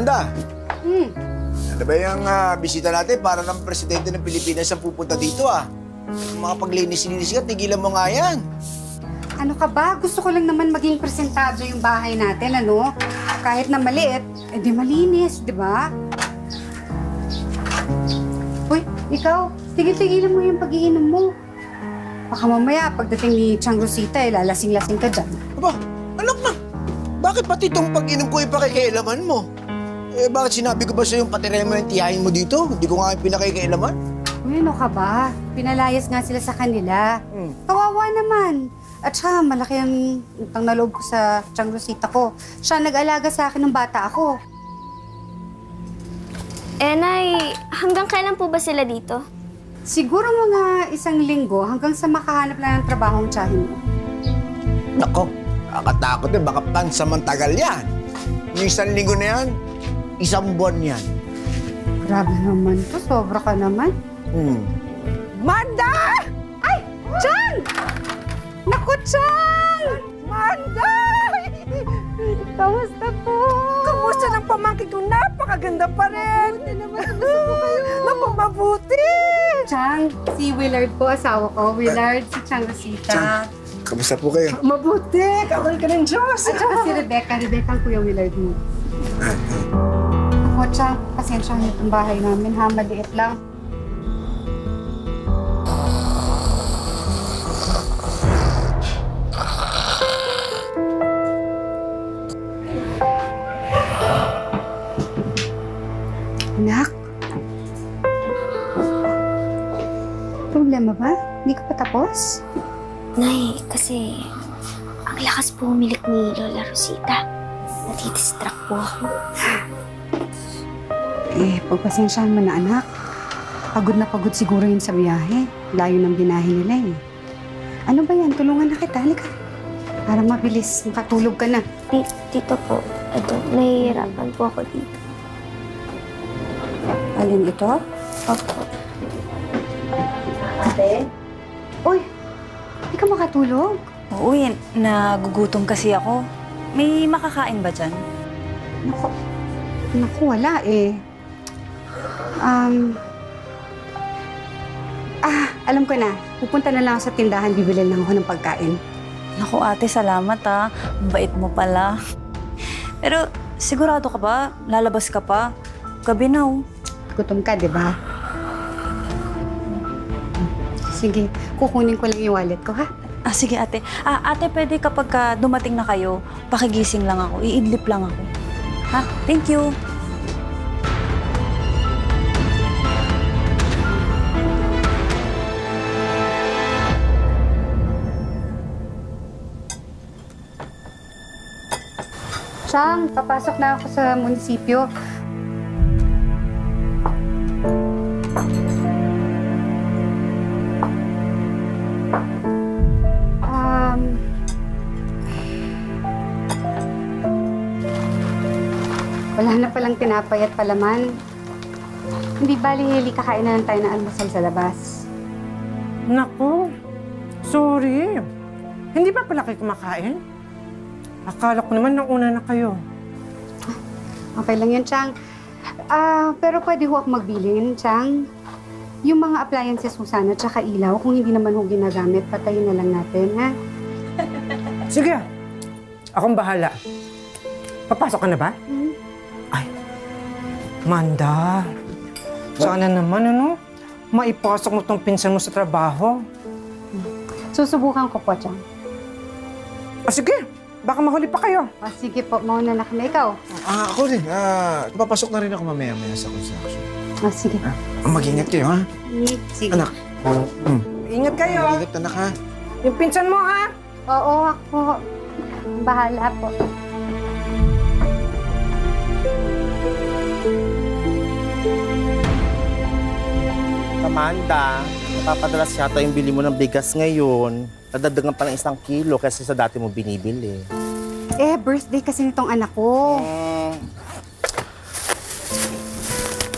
Amanda, Hmm. ano ba yung bisita natin para ng presidente ng Pilipinas ang pupunta dito Mga paglinis-linis ka, tigilan mo nga yan. Ano ka ba? Gusto ko lang naman maging presentado yung bahay natin, ano? Kahit na maliit, di malinis, di ba? Uy, ikaw, tigil-tigilan mo yung pag-iinom mo. Baka mamaya, pagdating ni Chang Rosita, lalasing-lasing ka dyan. Aba, anak na, bakit pati itong pag-inom ko ipakikialaman mo? Bakit sinabi ko ba sa'yo yung patiray mo yung tiyahin mo dito? Hindi ko nga yung pinakikialaman. Uy, ano ka ba? Pinalayas nga sila sa kanila. Kawawa naman. At saka, malaki ang utang na loob ko sa Chang Rosita ko. Siya nag-alaga sa akin ng bata ako. Nay, hanggang kailan po ba sila dito? Siguro mga 1 linggo hanggang sa makahanap na ng trabaho ang tiyahin mo. Nako, kakatakot baka pansamantagal yan. Yung 1 linggo na yan, 1 buwan yan. Grabe naman to. Sobra ka naman. Manda! Ay! Chang! Naku, Chang! Manda! Kamusta po? Kamusta ng pamangkin ko? Napakaganda pa rin! Mabuti naman. Kamusta po kayo? Napamabuti! Chang, si Willard po, asawa ko. Willard, si Chang Rosita. Kamusta po kayo? Mabuti! Kawal ka ng Diyos! At saka si Rebecca. Rebecca ang kuya Willard mo. Ako, Chang, pasensya niyo itong bahay namin, ha? Maliit lang. Anak? Problema ba? Hindi ka pa tapos? Nay, kasi ang lakas po humilik ni Lola Rosita. Natidistract po ako. Pagpasensyahan mo na, anak. Pagod na pagod siguro yun sa biyahe. Layo ng binahe nila Ano ba yan? Tulungan na kita. Halika. Para mabilis. Makatulog ka na. Tito po, ito, nahihirapan po ako dito. Alin ito? Opo. Ate? Uy! Hindi ka makatulog? Oo, nagugutom kasi ako. May makakain ba dyan? Naku, wala alam ko na. Pupunta na lang ako sa tindahan, bibili lang ako ng pagkain. Naku ate, salamat ha. Ang bait mo pala. Pero sigurado ka ba? Lalabas ka pa? Gabi na Gutom ka, di ba? Sige, kukunin ko lang yung wallet ko, ha? Sige ate. Ate, pwede kapag dumating na kayo, pakigising lang ako. Iidlip lang ako. Ha? Thank you. Chang, papasok na ako sa munisipyo. Wala na palang tinapay at palaman. Hindi bali, Heli, kakain na lang tayo ng almusal sa labas. Naku, sorry. Hindi ba pala kayo kumakain? Akala ko naman nauna na kayo. Okay lang yun, Chang. Pero pwede ho ako magbilin, Chang. Yung mga appliances ho sana, tsaka ilaw, kung hindi naman ho ginagamit, patayin na lang natin, ha? Sige, akong bahala. Papasok ka na ba? Ay, Manda. Sana naman, maipasok mo tong pinsan mo sa trabaho. Susubukan ko po, Chang. Sige, baka mahuli pa kayo. Sige po, mauna na kami. Ikaw? Ako rin. Papasok na rin ako mamaya-maya sa construction. Sige. Mag-ingat kayo, ha? Sige. Anak. Ingat kayo. Mag-ingat, anak, ha? Yung pinsan mo, ha? Oo, ako. Bahala po. Amanda, napapadalas yata yung bili mo ng bigas ngayon. Nadagdagan pa ng 1 kilo kasi sa dati mo binibili. Birthday kasi nitong anak ko.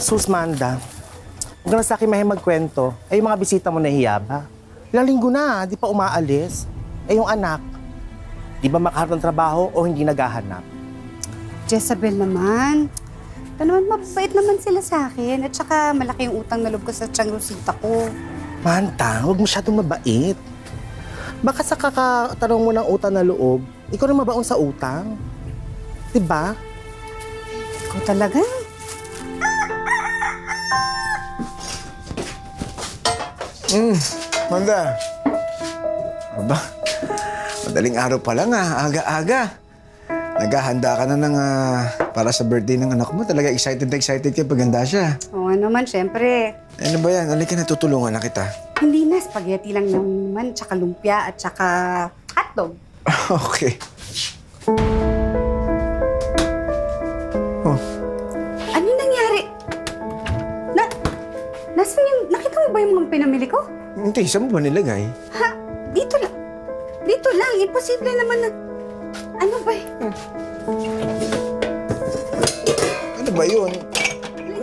Sus, Manda, huwag ka na sa akin magkwento. Yung mga bisita mo nahiya ba? Ilang linggo na, di pa umaalis. Yung anak, di ba makaharap ng trabaho o hindi naghahanap? Jezabel naman. Ito naman, mabait naman sila sa akin. At saka malaki yung utang na loob ko sa Tiyang Rosita ko. Manta, huwag masyadong mabait. Baka sa kakatanong mo ng utang na loob, ikaw na mabaon sa utang. Diba? Ikaw talaga? Manda. Aba, madaling araw pa lang aga-aga. Naghahanda ka na ng para sa birthday ng anak mo. Talaga excited na excited ka pag handa siya. Oo naman, syempre. Ano ba yan? Halika na, tutulungan na kita. Hindi na, spaghetti lang naman, tsaka lumpia at tsaka hotdog. Okay. Oh, Ano nangyari? Nasaan yung, nakita mo ba yung mga pinamili ko? hindi, saan mo ba nilagay? Ha? Dito lang. Dito lang. Imposible naman na... Ano ba? Ano ba yun?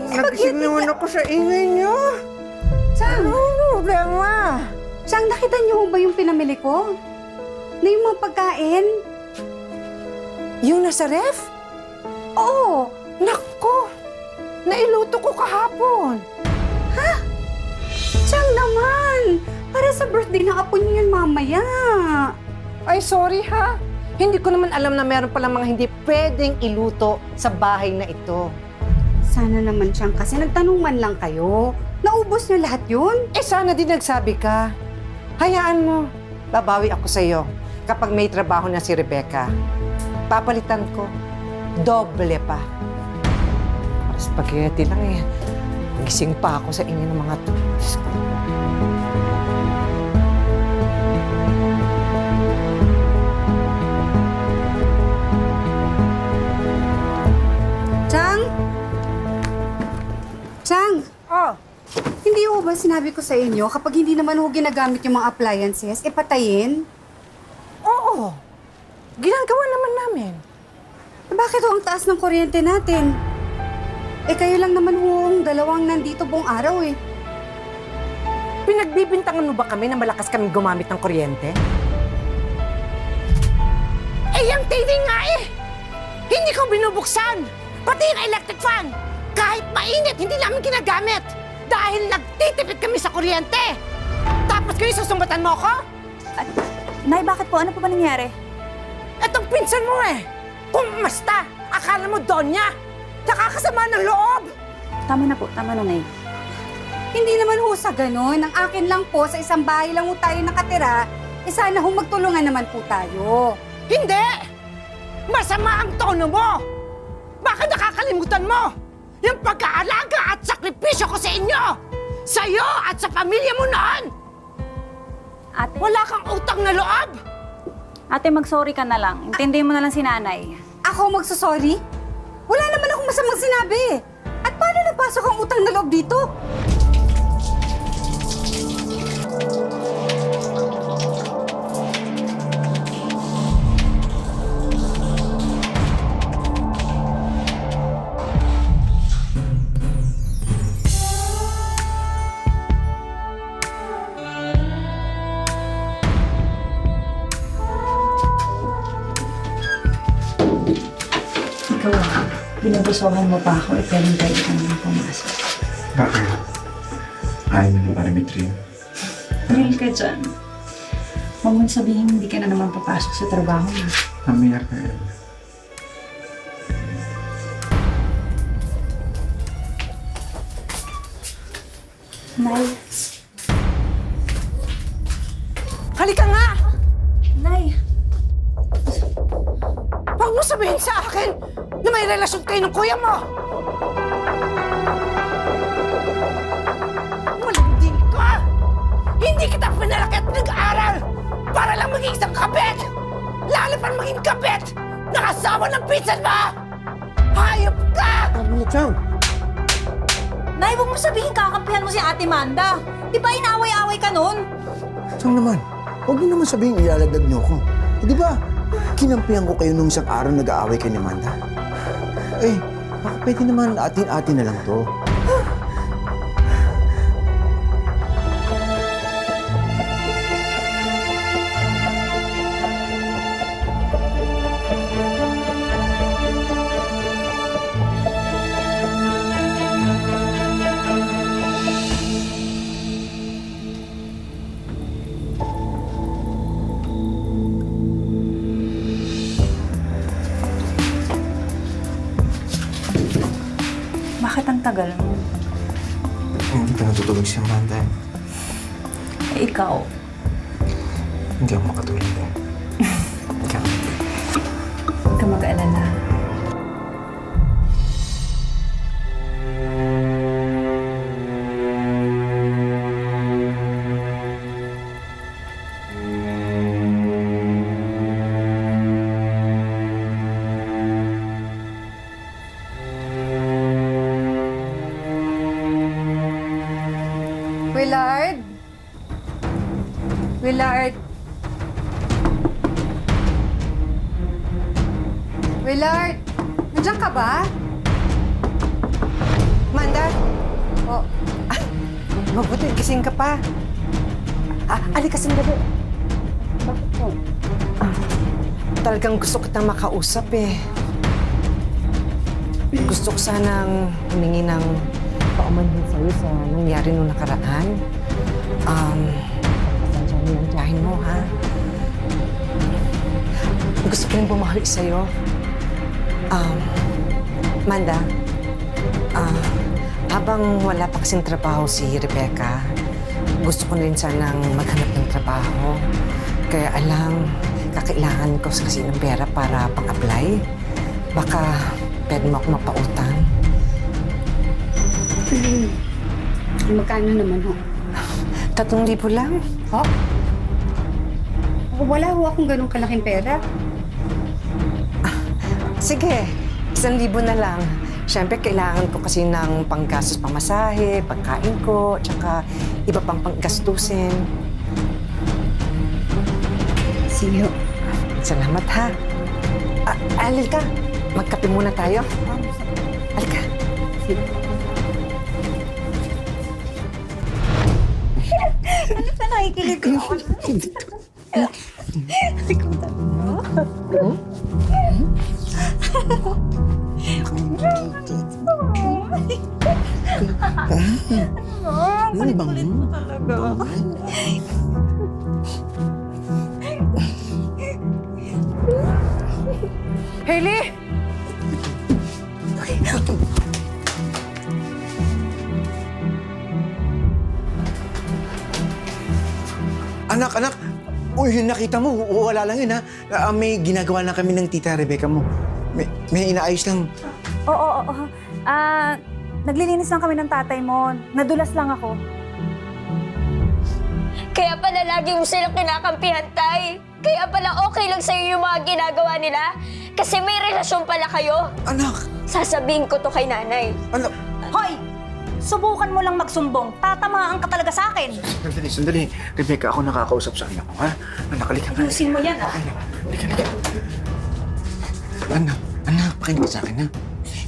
Nagising naman ako sa ingay niyo. Chang! Ano problema? Chang, nakita niyo ba yung pinamili ko? Na yung mga pagkain? Yung nasa ref? Oo! Nako! Nailuto ko kahapon. Chang naman! Para sa birthday ng apo niyo yun mamaya. Ay, sorry ha. Hindi ko naman alam na meron palang mga hindi pwedeng iluto sa bahay na ito. Sana naman, Chang, kasi nagtanong man lang kayo. Naubos niyo lahat yun? Eh, sana din nagsabi ka. Hayaan mo. Babawi ako sa iyo kapag may trabaho na si Rebecca. Papalitan ko. Doble pa. Para spaghetti lang eh. Gising pa ako sa inyo ng mga to. Diyos ko. Chang? Chang! Oh, Hindi ho ba sinabi ko sa inyo, kapag hindi naman ho ginagamit yung mga appliances, patayin? oo. Ginagawa naman namin. Bakit ho ang taas ng kuryente natin? Kayo lang naman ho ang dalawang nandito buong araw eh. Pinagbibintangan mo ba kami na malakas kami gumamit ng kuryente? Yung TV nga eh! Hindi ko binubuksan! Pati yung electric fan! Kahit mainit, hindi namin ginagamit! Dahil nagtitipid kami sa kuryente! Tapos kayo susumbatan mo ako? Nay, bakit po? Ano po ba nangyari? Etong pinsan mo eh! Pumasta! Akala mo donya! Nakakasama ng loob! Tama na po, tama na, Nay. Hindi naman ho sa ganun. Ang akin lang po, sa isang bahay lang ho tayo nakatira, sana ho magtulungan naman po tayo. Hindi! Masama ang tono mo! Baka nakakalimutan mo yung pag-aalaga at sakripisyo ko sa inyo! Sa'yo at sa pamilya mo noon! Ate, Wala kang utang na loob! ate, mag-sorry ka na lang. Intindihin mo na lang si nanay. Ako magsasorry? Wala naman akong masamang sinabi. At paano napasok ang utang na loob dito? Ikaw, binubusohan mo pa ako. Pero hindi ka naman pumasok. Bakit? Ayaw mo na Dimitri. Real ka dyan. Huwag mong sabihin hindi ka na naman papasok sa trabaho mo. Mamaya ka yan. Nay. Halika nga! Nay. Huwag mo sabihin sa akin na may relasyon kayo ng kuya mo! Malinding ka! Hindi kita pinalaki at nag-aaral para lang maging isang kabit! Lalo pa maging kabit ng asawa ng pinsan mo! Hayop ka! Ano na, Chang? Nay, huwag mo sabihin kakampihan mo si Ate Manda. Di ba inaaway-away ka nun? Chang naman, huwag niyo naman sabihin ilalagdag niyo ako. Di ba, kinampihan ko kayo nung isang araw nag-aaway kay ni Amanda. Baka pwede naman atin-atin na lang to. tagal mo? Hindi pa natutulog si Amanda. Eh, ikaw? Hindi ako makatulog. Ikaw. Huwag ka mag-alala. Willard? Willard? Willard? Nandiyan ka ba? Manda, Oh, mabuti gising ka pa. Alika sandali. bakit po? Talagang gusto kitang makausap eh. Gusto ko sanang humingi ng paumanhin sa'yo sa nangyari nung nakaraan. Pasensya mo yung tiyahin mo, ha? Gusto ko rin bumahuli sa'yo. Manda, habang wala pa kasing trabaho si Rebecca, gusto ko rin sanang maghanap ng trabaho. Kaya kakailangan ko kasi ng pera para pang-apply. Baka pwede mo ako mapautang. Magkano naman ho? 3,000 lang. Ho? Wala ho akong ganun kalaking pera. Sige, 1,000 na lang. Siyempre, kailangan ko kasi ng panggastos pamasahe, pagkain ko, tsaka iba pang panggastusin. Sige ho. Salamat, ha? Alil ka, magkape muna tayo. Alika. Ano nakikilig ako? Ano bang? Hailey! Anak! Uy, yung nakita mo, wala lang yun, ha? May ginagawa na kami ng tita Rebecca mo. May inaayos lang. Oo. Naglilinis lang kami ng tatay mo. Nadulas lang ako. Kaya pala lagi mo silang kinakampihan, Tay. Kaya pala okay lang sa'yo yung mga ginagawa nila. Kasi may relasyon pala kayo. Anak! Sasabihin ko to kay nanay. Anak! Hoy! Subukan mo lang magsumbong. Tatamaan ka talaga sa akin. Sandali. Rebecca, ako nakakausap sa anak ko, ha? Anak, halika nga. Ayusin mo yan, ah. Halika. Anak, pakinig ka sa akin, ha?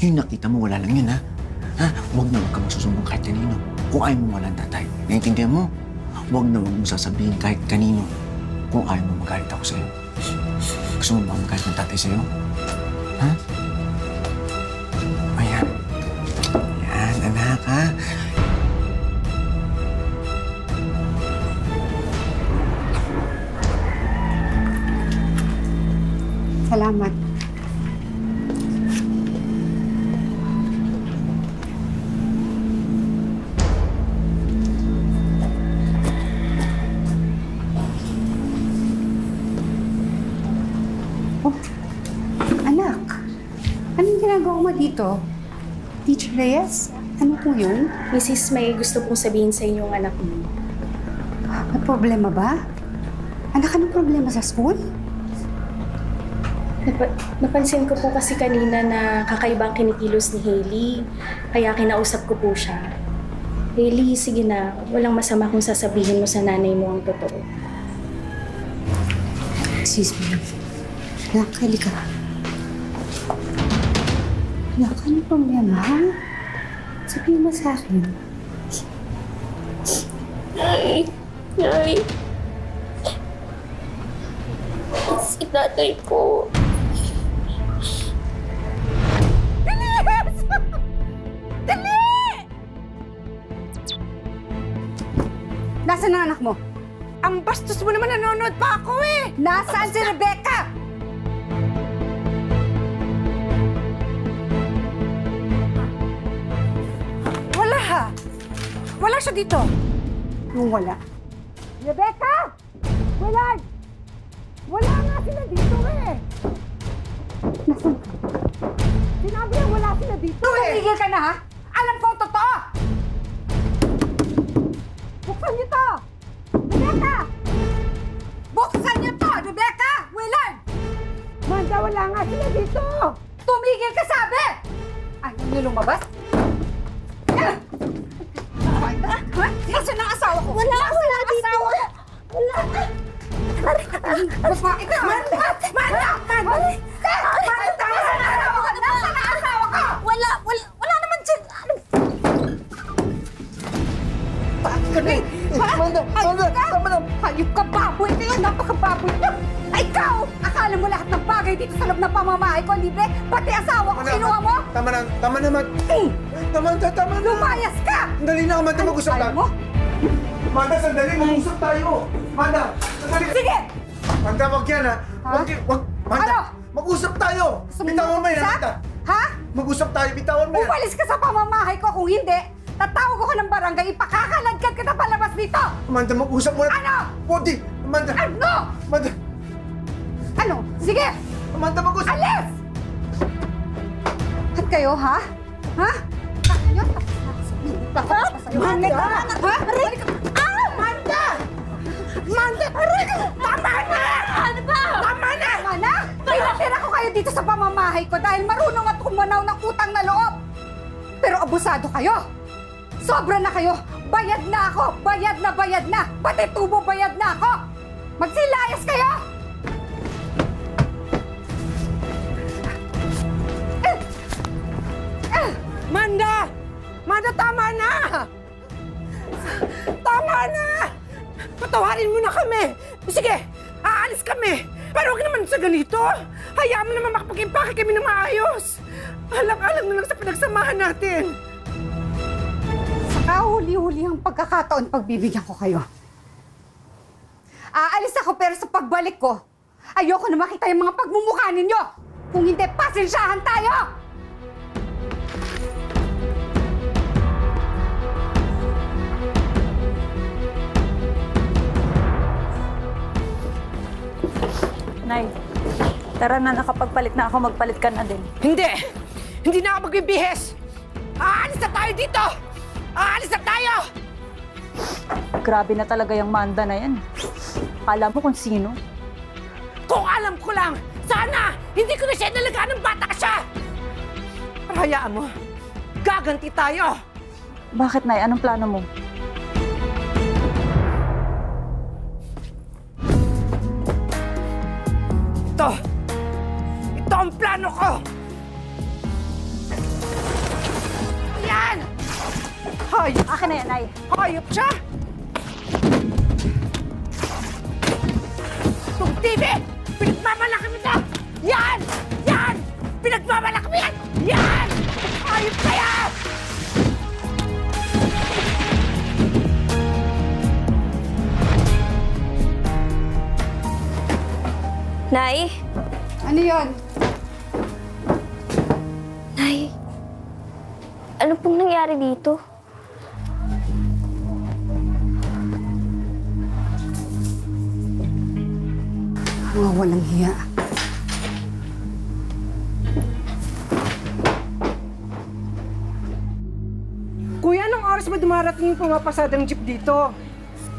Yung nakita mo, wala lang yun, ha? Ha? Huwag ka magsusumbong kahit kanino. Kung ayaw mo walang tatay. Naiintindihan mo? Huwag mo sasabihin kahit kanino kung ayaw mo magalit ako sa'yo. Gusto mo ba magalit ng tatay sa'yo? Ha? Ayan. Ayan, anak, ha? Salamat. Oh, anak. Anong ginagawa mo dito? Teacher Reyes? Ano po yun? Mrs. May gusto pong sabihin sa inyong anak mo. May problema ba? Anak, anong problema sa school? Napansin ko po kasi kanina na kakaibang kinikilos ni Hailey. Kaya kinausap ko po siya. Hailey, sige na. Walang masama kung sasabihin mo sa nanay mo ang totoo. Excuse me. Anak, halika. Anak, anong problema, ha? Sabihin mo sa akin. Nay. Si tatay ko. Nasaan ang anak mo? Ang bastos mo naman, nanonood pa ako eh! Nasaan si Rebecca? Wala siya dito! Nung wala. Rebecca! Willard! Wala nga sila dito eh! Nasaan? Sinabi niya wala sila dito eh! Tumigil ka na, ha? Alam ko ang totoo! Buksan niyo to! Rebecca! Buksan niyo to! Rebecca! Willard! Manda, wala nga sila dito! Tumigil ka sabi! Ayaw niyo lumabas? Nasaan ang asawa ko? Wala dito! Wala! Babae ka! Manda! Manda! Manda! Nasaan ang asawa ko? Nasaan ang asawa ko? Wala naman dyan. Hayop ka, baboy kayo! Napaka-baboy niyo! Ikaw! Akala mo lahat ng bagay dito sa loob ng pamamahay ko, libre? Pati asawa ko, kinuha mo? Tama na, tama na, Tama na. Lumayas ka! Dali na, Amanda, mag-usap Ayaw mo? Amanda, sandali, mag-usap tayo. Amanda, sandali. Sige! Amanda, wag yan, ha? Ha? Wag, Amanda, Ano? mag-usap tayo. Gusto mo Bitawan mo yan, mag-usap? Amanda. Ha? Mag-usap tayo, bitawan mo yan. Umalis ka sa pamamahay ko. Kung hindi, tatawag ko ng barangay, ipakakalagkad kita palabas dito! Amanda, mag-usap muna. Ano? Pwede, Amanda. Ano? Amanda, Ano? Sige! Amanda, mag-usap. Alis! At kayo, ha? Ha? Kayo? Manda! Ha? Manda! Manda! Tama na! Ano ba? Tama na! Tama na? Pinatira ko kayo dito sa pamamahay ko dahil marunong at kumanaw ng utang na loob. Pero abusado kayo. Sobra na kayo. Bayad na ako. Bayad na. Pati tubo bayad na ako. Magsilayas kayo! Manda! Manda, tama na! Tama na! Patawarin mo na kami! Sige, aalis kami! Pero huwag naman sa ganito! Hayaan mo naman makapag-impake kami ng maayos! Alang-alang na lang sa pinagsamahan natin! Saka huli-huli ang pagkakataon pagbibigyan ko kayo. Aalis ako pero sa pagbalik ko, ayoko na makita yung mga pagmumukha ninyo! Kung hindi, pasensyahan tayo! Nay, tara na, nakapagpalit na ako, magpalit ka na din. Hindi! Hindi na ako magbibihis! Aalis na tayo dito! Aalis na tayo! Grabe na talaga yung Manda na yan. Akala mo kung sino? Kung alam ko lang, sana hindi ko na siya nalagaan ng bata siya! Pero hayaan mo, gaganti tayo! Bakit, Nay? Anong plano mo? Ito ang plano ko! Yan! Hayop! Akin na yan, Nay. Hayop siya! Itong TV! Pinagmamalaki mo ito! Yan! Yan! Pinagmamalaki mo yan! Yan! Hayop kaya! Nay? Ano yon? Nay? Ano pong nangyari dito? Mga walang hiya. Kuya, anong oras ba dumarating yung pumapasadang jeep dito?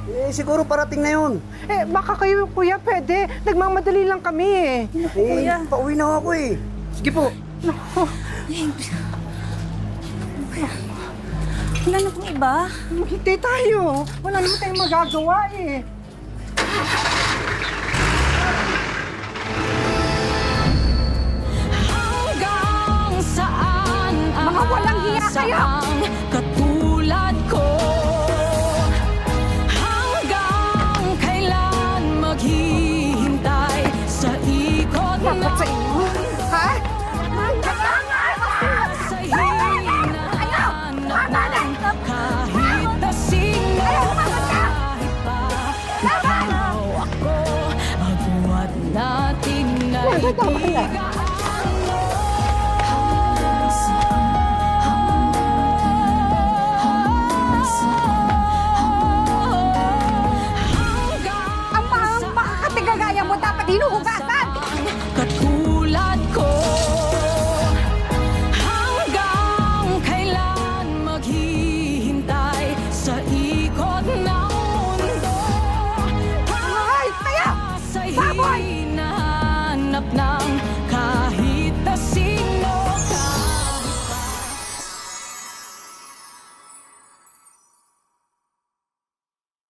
Eh, siguro parating na yun. Eh, baka kayo, kuya, pwede. Nagmamadali lang kami eh. Eh, pauwi na ako eh. Sige po. Wala na pong iba. Hintay tayo. Wala naman tayong magagawa eh. Hanggang saan Mga walang hiya kayo! katulad ko? Hanggang kailan maghihintay sa ikot Dapat sa inyo. Ha? sa hinaan kahit na sino, kahit pa ikaw ako, agwat nating naibigan.